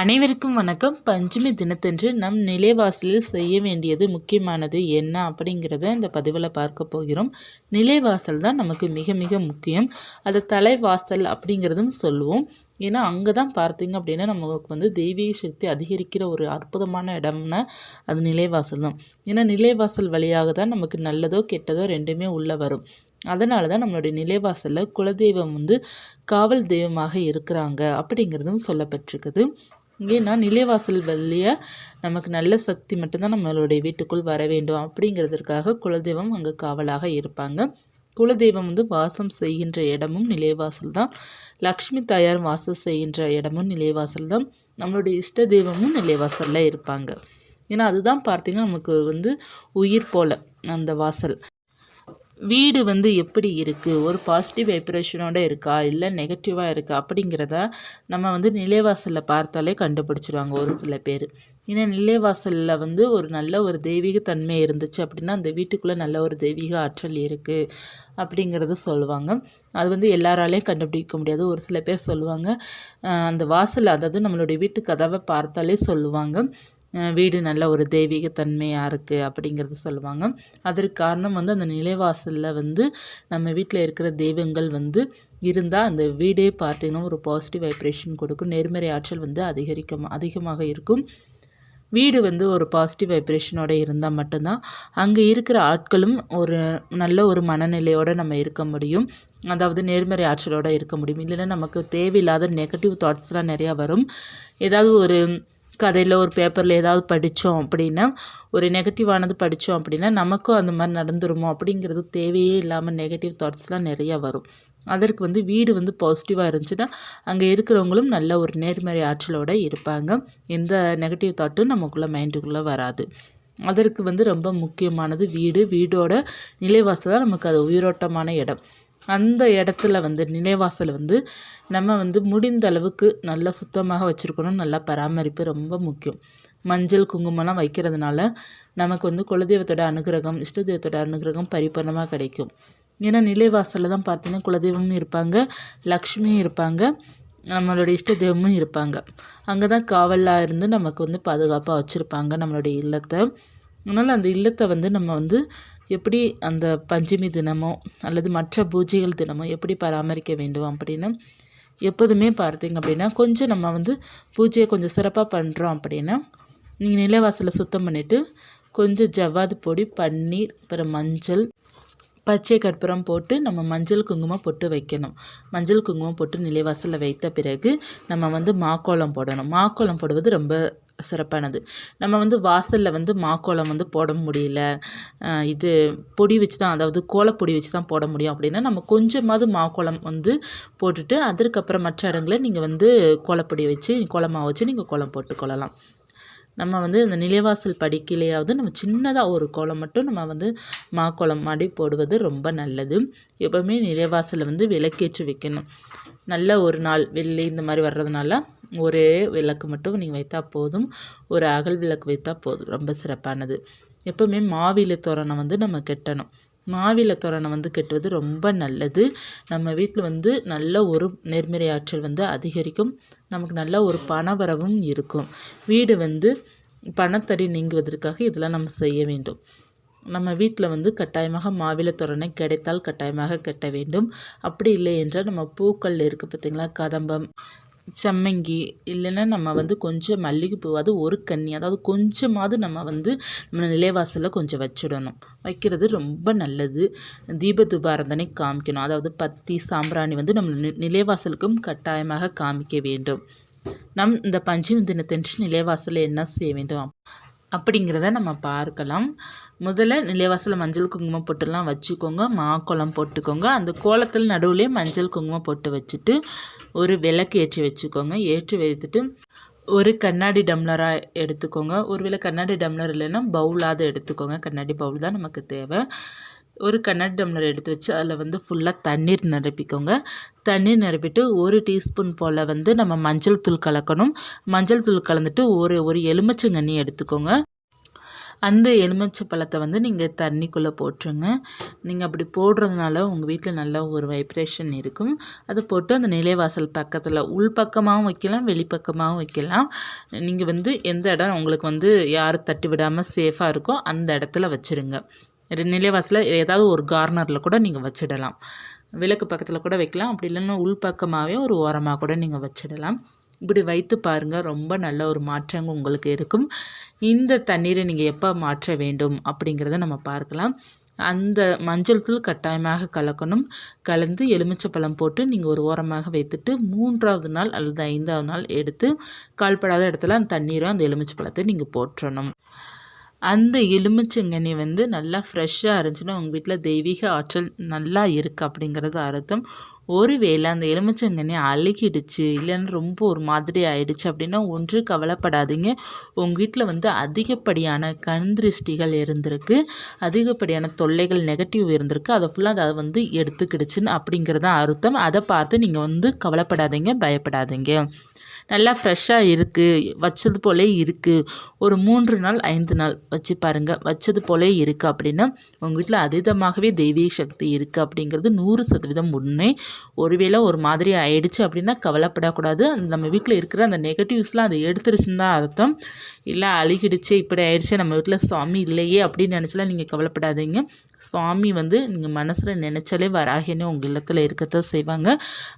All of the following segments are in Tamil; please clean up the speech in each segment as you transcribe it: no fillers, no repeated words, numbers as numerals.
அனைவருக்கும் வணக்கம். பஞ்சமி தினத்தன்று நம் நிலைவாசலில் செய்ய வேண்டியது முக்கியமானது என்ன அப்படிங்கிறத இந்த பதிவில் பார்க்க போகிறோம். நிலைவாசல் தான் நமக்கு மிக மிக முக்கியம். அது தலைவாசல் அப்படிங்கிறதும் சொல்லுவோம். ஏன்னா அங்கே தான் பார்த்தீங்க அப்படின்னா நமக்கு தெய்வீக சக்தி அதிகரிக்கிற ஒரு அற்புதமான இடம்னா அது நிலைவாசல் தான். ஏன்னா நிலைவாசல் வழியாக தான் நமக்கு நல்லதோ கெட்டதோ ரெண்டுமே உள்ளே வரும். அதனால தான் நம்மளுடைய நிலைவாசலில் குலதெய்வம் காவல் தெய்வமாக இருக்கிறாங்க அப்படிங்கிறதும் சொல்லப்பட்டிருக்குது. ஏன்னா நிலைவாசல் வழியாக நமக்கு நல்ல சக்தி மட்டும்தான் நம்மளுடைய வீட்டுக்குள் வர வேண்டும் அப்படிங்கிறதுக்காக குலதெய்வம் அங்கே காவலாக இருப்பாங்க. குலதெய்வம் வாசம் செய்கின்ற இடமும் நிலைவாசல் தான். லக்ஷ்மி தாயார் வாசம் செய்கின்ற இடமும் நிலைவாசல் தான். நம்மளுடைய இஷ்ட தெய்வமும் நிலைவாசலில் இருப்பாங்க. ஏன்னா அதுதான் பார்த்திங்கன்னா நமக்கு உயிர் போல் அந்த வாசல். வீடு எப்படி இருக்குது, ஒரு பாசிட்டிவ் வைப்ரேஷனோடு இருக்கா இல்லை நெகட்டிவாக இருக்கா அப்படிங்கிறத நம்ம நிலைவாசலில் பார்த்தாலே கண்டுபிடிச்சிருவாங்க ஒரு சில பேர். ஏன்னா நிலைவாசலில் ஒரு நல்ல ஒரு தெய்வீக தன்மை இருந்துச்சு அப்படின்னா அந்த வீட்டுக்குள்ளே நல்ல ஒரு தெய்வீக ஆற்றல் இருக்குது அப்படிங்கிறத சொல்லுவாங்க. அது எல்லாராலையும் கண்டுபிடிக்க முடியாது. ஒரு சில பேர் சொல்லுவாங்க அந்த வாசல், அதாவது நம்மளுடைய வீட்டு கதவை பார்த்தாலே சொல்லுவாங்க வீடு நல்ல ஒரு தெய்வீக தன்மையாக இருக்குது அப்படிங்கிறது சொல்லுவாங்க. அதற்கு காரணம் அந்த நிலைவாசலில் நம்ம வீட்டில் இருக்கிற தெய்வங்கள் இருந்தால் அந்த வீடே பார்த்திங்கன்னா ஒரு பாசிட்டிவ் வைப்ரேஷன் கொடுக்கும். நேர்மறை ஆற்றல் அதிகமாக இருக்கும். வீடு ஒரு பாசிட்டிவ் வைப்ரேஷனோடு இருந்தால் மட்டும்தான் அங்கே இருக்கிற ஆட்களும் ஒரு நல்ல ஒரு மனநிலையோடு நம்ம இருக்க முடியும். அதாவது நேர்மறை ஆற்றலோடு இருக்க முடியும். இல்லைன்னா நமக்கு தேவையில்லாத நெகட்டிவ் தாட்ஸ்லாம் நிறையா வரும். ஏதாவது ஒரு கதையில் ஒரு பேப்பரில் ஏதாவது படித்தோம் அப்படின்னா, ஒரு நெகட்டிவானது படித்தோம் அப்படின்னா நமக்கும் அந்த மாதிரி நடந்துருமோ அப்படிங்கிறது தேவையே இல்லாமல் நெகட்டிவ் தாட்ஸ்லாம் நிறையா வரும். அதற்கு வீடு பாசிட்டிவாக இருந்துச்சுன்னா அங்கே இருக்கிறவங்களும் நல்ல ஒரு நேர்மறை ஆற்றலோடு இருப்பாங்க. எந்த நெகட்டிவ் தாட்டும் நமக்குள்ளே மைண்டுக்குள்ளே வராது. அதற்கு ரொம்ப முக்கியமானது வீடோட நிலைவாசல் தான் நமக்கு அது உயிரோட்டமான இடம். அந்த இடத்துல நிலைவாசல் நம்ம முடிந்த அளவுக்கு நல்லா சுத்தமாக வச்சுருக்கணும். நல்லா பராமரிப்பு ரொம்ப முக்கியம். மஞ்சள் குங்குமம்லாம் வைக்கிறதுனால நமக்கு குலதெய்வத்தோட அனுகிரகம், இஷ்ட தெய்வத்தோட அனுகிரகம் பரிபூர்ணமாக கிடைக்கும். ஏன்னா நிலைவாசலில் தான் பார்த்தீங்கன்னா குலதெய்வமும் இருப்பாங்க, லக்ஷ்மியும் இருப்பாங்க, நம்மளுடைய இஷ்ட தெய்வமும் இருப்பாங்க. அங்கே தான் காவலாக இருந்து நமக்கு பாதுகாப்பாக வச்சுருப்பாங்க நம்மளுடைய இல்லத்தை. அதனால் அந்த இல்லத்தை நம்ம எப்படி அந்த பஞ்சமி தினமோ அல்லது மற்ற பூஜைகள் தினமோ எப்படி பராமரிக்க வேண்டும் அப்படின்னா, எப்போதுமே பார்த்தீங்க அப்படின்னா கொஞ்சம் நம்ம பூஜையை கொஞ்சம் சிறப்பாக பண்ணுறோம் அப்படின்னா, நீங்கள் நிலைவாசலை சுத்தம் பண்ணிவிட்டு கொஞ்சம் ஜவ்வாது பொடி, பன்னீர், அப்புறம் மஞ்சள், பச்சை கற்பூரம் போட்டு நம்ம மஞ்சள் குங்குமம் போட்டு வைக்கணும். மஞ்சள் குங்குமம் போட்டு நிலைவாசலில் வைத்த பிறகு நம்ம மாக்கோலம் போடணும். மாக்கோலம் போடுவது ரொம்ப சிறப்பானது. நம்ம வாசலில் மாக்கோலம் போட முடியல, இது பொடி வச்சு தான், அதாவது கோலப்பொடி வச்சு தான் போட முடியும் அப்படின்னா நம்ம கொஞ்சமாவது மாக்கோலம் போட்டுட்டு அதற்கப்புறம் மற்ற இடங்களில் நீங்கள் கோலப்பொடி வச்சு கோலமாக வச்சு நீங்கள் கோலம் போட்டுக்கொள்ளலாம். நம்ம இந்த நிலைவாசல் படிக்கலையாவது நம்ம சின்னதாக ஒரு கோலம் மட்டும் நம்ம மாக்கோலம் மாதிரி போடுவது ரொம்ப நல்லது. எப்போவுமே நிலைவாசலில் விளக்கேற்றி வைக்கணும். நல்ல ஒரு நாள் வெள்ளி இந்த மாதிரி வர்றதுனால ஒரே விளக்கு மட்டும் நீங்கள் வைத்தா போதும். ஒரு அகல் விளக்கு வைத்தா போதும். ரொம்ப சிறப்பானது. எப்போவுமே மாவிலை தோரணம் நம்ம கட்டணும். மாவிலை தோரணம் கட்டுவது ரொம்ப நல்லது. நம்ம வீட்டில் நல்ல ஒரு நேர்மறை ஆற்றல் அதிகரிக்கும். நமக்கு நல்ல ஒரு பணவரவும் இருக்கும். வீடு பணத்தடி நீங்குவதற்காக இதெல்லாம் நம்ம செய்ய வேண்டும். நம்ம வீட்டில் கட்டாயமாக மாவிலை தோரணை கிடைத்தால் கட்டாயமாக கட்ட வேண்டும். அப்படி இல்லை என்றால் நம்ம பூக்கள் இருக்குது பார்த்திங்களா, கதம்பம், சம்மங்கி, இல்லைன்னா நம்ம கொஞ்சம் மல்லிகைப்பூ, அது ஒரு கன்னி, அதாவது கொஞ்சமாவது நம்ம நம்ம நிலைவாசலில் கொஞ்சம் வச்சிடணும். வைக்கிறது ரொம்ப நல்லது. தீப தூபாரதனை காமிக்கணும். அதாவது பத்தி, சாம்பிராணி நம்ம நிலைவாசலுக்கும் கட்டாயமாக காமிக்க வேண்டும். இந்த பஞ்சமி தினத்தன்று நிலைவாசலில் என்ன செய்ய வேண்டும் அப்படிங்கிறத நம்ம பார்க்கலாம். முதல்ல நிலைவாசலில் மஞ்சள் குங்குமம் போட்டுலாம் வச்சுக்கோங்க. மாக்கோலம் போட்டுக்கோங்க. அந்த கோலத்தில் நடுவுலேயே மஞ்சள் குங்குமம் போட்டு வச்சுட்டு ஒரு விளக்கு ஏற்றி வச்சுக்கோங்க. ஏற்றி வைத்துட்டு ஒரு கண்ணாடி டம்ளராக எடுத்துக்கோங்க. ஒருவேளை கண்ணாடி டம்ளர் இல்லைன்னா பவுலாவது எடுத்துக்கோங்க. கண்ணாடி பவுல் தான் நமக்கு தேவை. ஒரு கண்ணாடி டம்ளர் எடுத்து வச்சு அதில் ஃபுல்லாக தண்ணீர் நிரப்பிக்கோங்க. தண்ணீர் நிரப்பிட்டு 1 டீஸ்பூன் போல் நம்ம மஞ்சள் தூள் கலக்கணும். மஞ்சள் தூள் கலந்துட்டு ஒரு எலுமிச்சங்கண்ணி எடுத்துக்கோங்க. அந்த எலுமிச்சை பழத்தை வந்து நீங்கள் தண்ணிக்குள்ளே போட்டுருங்க. நீங்கள் அப்படி போடுறதுனால உங்கள் வீட்டில் நல்ல ஒரு வைப்ரேஷன் இருக்கும். அதை போட்டு அந்த நிலைவாசல் பக்கத்தில் உள்பக்கமாகவும் வைக்கலாம், வெளிப்பக்கமாகவும் வைக்கலாம். நீங்கள் வந்து எந்த இடம் உங்களுக்கு வந்து யாரும் தட்டி விடாமல் சேஃபாக இருக்கோ அந்த இடத்துல வச்சுருங்க. நிலைவாசலில் ஏதாவது ஒரு கார்னரில் கூட நீங்கள் வச்சிடலாம். விளக்கு பக்கத்தில் கூட வைக்கலாம். அப்படி இல்லைன்னா உள்பக்கமாகவே ஒரு ஓரமாக கூட நீங்கள் வச்சிடலாம். இப்படி வைத்து பாருங்கள், ரொம்ப நல்ல ஒரு மாற்றம் உங்களுக்கு இருக்கும். இந்த தண்ணீரை நீங்கள் எப்போ மாற்ற வேண்டும் அப்படிங்கிறத நம்ம பார்க்கலாம். அந்த மஞ்சள் தூள் கட்டாயமாக கலக்கணும். கலந்து எலுமிச்சப்பழம் போட்டு நீங்கள் ஒரு ஓரமாக வைத்துட்டு 3வது நாள் அல்லது 5வது நாள் எடுத்து கால்படாத இடத்துல அந்த தண்ணீரும் அந்த எலுமிச்சை பழத்தை நீங்கள் போட்டுறணும். அந்த எலுமிச்சங்கனி வந்து நல்லா ஃப்ரெஷ்ஷாக இருந்துச்சுன்னா உங்கள் வீட்டில் தெய்வீக ஆற்றல் நல்லா இருக்குது அப்படிங்கிறது அர்த்தம். ஒருவேளை அந்த எலுமிச்சங்கனி அழுகிடுச்சு இல்லைன்னு ரொம்ப ஒரு மாதிரி ஆயிடுச்சு அப்படின்னா ஒன்று கவலைப்படாதீங்க. உங்கள் வீட்டில் வந்து அதிகப்படியான கண் திருஷ்டிகள் இருந்திருக்கு, அதிகப்படியான தொல்லைகள் நெகட்டிவ் இருந்திருக்கு. அதை ஃபுல்லாக அதை வந்து எடுத்துக்கிடுச்சுன்னு அப்படிங்கிறது அர்த்தம். அதை பார்த்து நீங்கள் வந்து கவலைப்படாதீங்க, பயப்படாதீங்க. நல்லா ஃப்ரெஷ்ஷாக இருக்குது, வச்சது போலே இருக்குது. ஒரு 3 நாள் 5 நாள் வச்சு பாருங்கள், வச்சது போலே இருக்குது அப்படின்னா உங்கள் வீட்டில் அதீதமாகவே தெய்வீக சக்தி இருக்குது அப்படிங்கிறது 100% உண்மை. ஒருவேளை ஒரு மாதிரி ஆயிடுச்சு அப்படின்னா கவலைப்படக்கூடாது. நம்ம வீட்டில் இருக்கிற அந்த நெகட்டிவ்ஸ்லாம் அதை எடுத்துருச்சுன்னு தான் அர்த்தம். இல்லை அழுகிடுச்சு, இப்படி ஆயிடுச்சு, நம்ம வீட்டில் சுவாமி இல்லையே அப்படின்னு நினச்சலாம் நீங்கள் கவலைப்படாதீங்க. சுவாமி வந்து நீங்கள் மனசில் நினச்சாலே வராகினே உங்கள் இல்லத்தில் இருக்கத்தான் செய்வாங்க.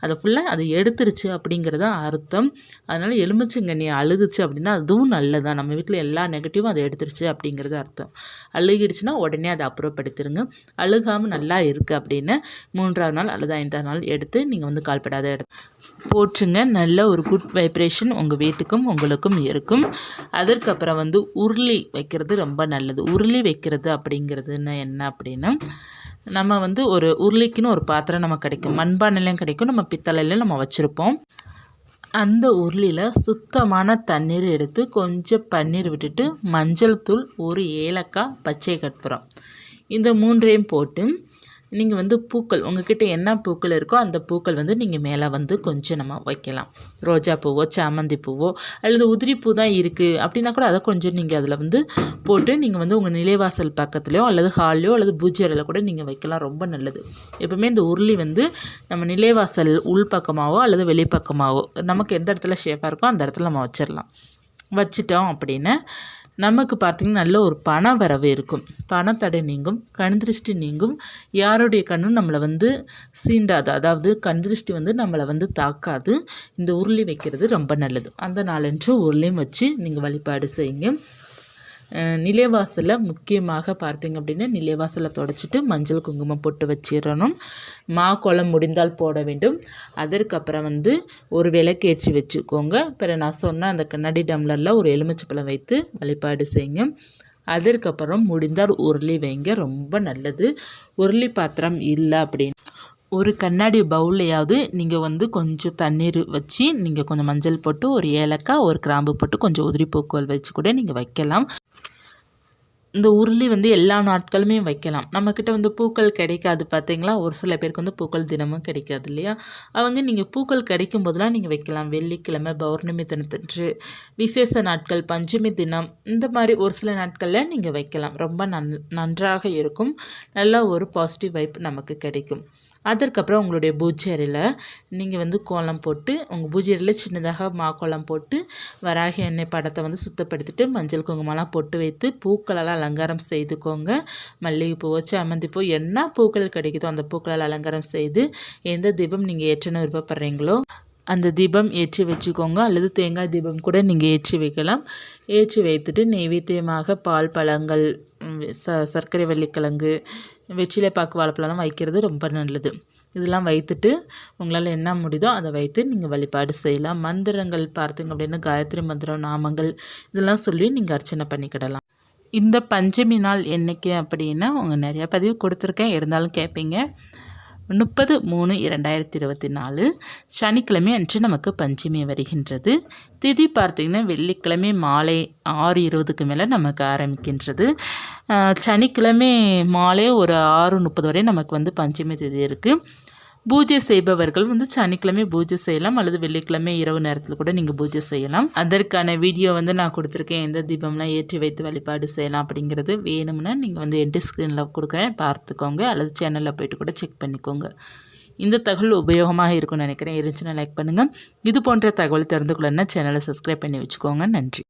அதை ஃபுல்லாக அதை எடுத்துருச்சு அப்படிங்கிறது அர்த்தம். அதனால் எலுமிச்சங்கண்ணி அழுகுச்சு அப்படின்னா அதுவும் நல்லதான். நம்ம வீட்டில் எல்லா நெகட்டிவும் அதை எடுத்துருச்சு அப்படிங்கிறது அர்த்தம். அழுகிடுச்சுன்னா உடனே அதை அப்புறப்படுத்திடுங்க. அழுகாமல் நல்லா இருக்குது அப்படின்னு 3வது நாள் அல்லது 5வது நாள் எடுத்து நீங்கள் வந்து கால்படாத போட்டுருங்க. நல்ல ஒரு குட் வைப்ரேஷன் உங்கள் வீட்டுக்கும் உங்களுக்கும் இருக்கும். அதற்கப்புறம் வந்து உருளி வைக்கிறது ரொம்ப நல்லது. உருளி வைக்கிறது அப்படிங்கிறதுன்னு என்ன அப்படின்னா, நம்ம வந்து ஒரு உருளிக்குன்னு ஒரு பாத்திரம் நம்ம கிடைக்கும், மண்பானையிலையும் கிடைக்கும், நம்ம பித்தளையிலையும் நம்ம வச்சுருப்போம். அந்த உருளியில் சுத்தமான தண்ணீர் எடுத்து கொஞ்சம் பன்னீர் விட்டுட்டு மஞ்சள் தூள், ஒரு ஏலக்காய், பச்சை கற்பூரம் இந்த 3ஐயும் போட்டு நீங்கள் வந்து பூக்கள் உங்கள்கிட்ட என்ன பூக்கள் இருக்கோ அந்த பூக்கள் வந்து நீங்கள் மேலே வந்து கொஞ்சம் நம்ம வைக்கலாம். ரோஜா பூவோ, சாமந்தி பூவோ அல்லது உதிரி பூ தான் இருக்குது அப்படின்னா கூட அதை கொஞ்சம் நீங்கள் அதில் வந்து போட்டு நீங்கள் வந்து உங்கள் நிலைவாசல் பக்கத்துலையோ அல்லது ஹால்லையோ அல்லது பூஜை அறையில் கூட நீங்கள் வைக்கலாம். ரொம்ப நல்லது. எப்பவுமே இந்த உருளி வந்து நம்ம நிலைவாசல் உள்பக்கமாகவோ அல்லது வெளிப்பக்கமாகவோ நமக்கு எந்த இடத்துல ஷேப்பாக இருக்கோ அந்த இடத்துல நம்ம வச்சிடலாம். வச்சிட்டோம் அப்படின்னா நமக்கு பார்த்திங்கன்னா நல்ல ஒரு பண வரவு இருக்கும். பணத்தடை நீங்கும், கண் திருஷ்டி நீங்கும், யாருடைய கண்ணும் நம்மளை வந்து சீண்டாது, அதாவது கண் திருஷ்டி வந்து நம்மளை வந்து தாக்காது. இந்த உருளி வைக்கிறது ரொம்ப நல்லது. அந்த நாளன்று உருளையும் வச்சு நீங்கள் வழிபாடு செய்யுங்க. நிலைவாசலில் முக்கியமாக பார்த்திங்க அப்படின்னா நிலைவாசலை தொடச்சிட்டு மஞ்சள் குங்குமம் போட்டு வச்சிடணும். கோலம் முடிந்தால் போட வேண்டும். அதற்கப்புறம் வந்து ஒரு விளக்கேற்றி வச்சுக்கோங்க. பிறகு நான் சொன்ன அந்த கண்ணாடி டம்ளரில் ஒரு எலுமிச்சப்பழம் வைத்து வழிபாடு செய்யுங்க. அதற்கப்புறம் முடிந்தால் உருளி வைங்க, ரொம்ப நல்லது. உருளி பாத்திரம் இல்லை அப்படின்னு ஒரு கண்ணாடி பவுல்லையாவது நீங்கள் வந்து கொஞ்சம் தண்ணீர் வச்சு நீங்கள் கொஞ்சம் மஞ்சள் போட்டு ஒரு ஏலக்காய், ஒரு கிராம்பு போட்டு கொஞ்சம் உதிரி பூக்கள் வச்சு கூட நீங்கள் வைக்கலாம். இந்த உருளி வந்து எல்லா நாட்களுமே வைக்கலாம். நம்மக்கிட்ட வந்து பூக்கள் கிடைக்காது பார்த்தீங்களா, ஒரு சில பேருக்கு வந்து பூக்கள் தினமும் கிடைக்காது இல்லையா, அவங்க நீங்கள் பூக்கள் கிடைக்கும் போதெல்லாம் நீங்கள் வைக்கலாம். வெள்ளிக்கிழமை, பௌர்ணமி தினத்தன்று, விசேஷ நாட்கள், பஞ்சமி தினம், இந்த மாதிரி ஒரு சில நாட்களில் நீங்கள் வைக்கலாம். ரொம்ப நன்றாக இருக்கும். நல்ல ஒரு பாசிட்டிவ் வைப் நமக்கு கிடைக்கும். அதற்கப்புறம் உங்களுடைய பூஜை அறையில் நீங்கள் வந்து கோலம் போட்டு உங்கள் பூஜை அறையில் சின்னதாக கோலம் போட்டு வராகி எண்ணெய் படத்தை வந்து சுத்தப்படுத்திட்டு மஞ்சள் குங்குமம்லாம் போட்டு வைத்து பூக்களெல்லாம் அலங்காரம் செய்துக்கோங்க. மல்லிகைப்பூவோ, சாமந்தி பூ, என்ன பூக்கள் கிடைக்குதோ அந்த பூக்களால் அலங்காரம் செய்து எந்த தீபம் நீங்கள் ஏற்றணும் விருப்பப்படுறீங்களோ அந்த தீபம் ஏற்றி வச்சுக்கோங்க. அல்லது தேங்காய் தீபம் கூட நீங்கள் ஏற்றி வைக்கலாம். ஏற்றி வைத்துட்டு நெய்வேத்தியமாக பால், பழங்கள், சர்க்கரை வள்ளிக்கிழங்கு, வெற்றிலை பாக்கு, வாழைப்பழம் வைக்கிறது ரொம்ப நல்லது. இதெல்லாம் வைத்துட்டு உங்களால் என்ன முடியுதோ அதை வைத்து நீங்கள் வழிபாடு செய்யலாம். மந்திரங்கள் பார்த்திங்க அப்படின்னா காயத்ரி மந்திரம், நாமங்கள் இதெல்லாம் சொல்லி நீங்கள் அர்ச்சனை பண்ணிக்கிடலாம். இந்த பஞ்சமி நாள் என்றைக்கு அப்படின்னா உங்கள் நிறையா பதிவு கொடுத்துருக்கேன், இருந்தாலும் கேட்பீங்க. 30/3/2024 சனிக்கிழமை அன்று நமக்கு பஞ்சமி வருகின்றது. திதி பார்த்திங்கன்னா வெள்ளிக்கிழமை மாலை 6:20க்கு மேலே நமக்கு ஆரம்பிக்கின்றது. சனிக்கிழமை மாலை ஒரு 6:30 வரை நமக்கு வந்து பஞ்சமி திதி இருக்குது. பூஜை செய்பவர்கள் வந்து சனிக்கிழமை பூஜை செய்யலாம் அல்லது வெள்ளிக்கிழமை இரவு நேரத்தில் கூட நீங்கள் பூஜை செய்யலாம். அதற்கான வீடியோ வந்து நான் கொடுத்துருக்கேன். எந்த தீபம்லாம் ஏற்றி வைத்து வழிபாடு செய்யலாம் அப்படிங்கிறது வேணும்னா நீங்கள் வந்து என்டி ஸ்க்ரீனில் கொடுக்குறேன், பார்த்துக்கோங்க. அல்லது சேனலில் போய்ட்டு கூட செக் பண்ணிக்கோங்க. இந்த தகவல் உபயோகமாக இருக்கும்னு நினைக்கிறேன். இருந்துச்சுன்னா லைக் பண்ணுங்கள். இது போன்ற தகவல் தெரிந்து கொள்ளணும்னா சேனலை சப்ஸ்கிரைப் பண்ணி வச்சுக்கோங்க. நன்றி.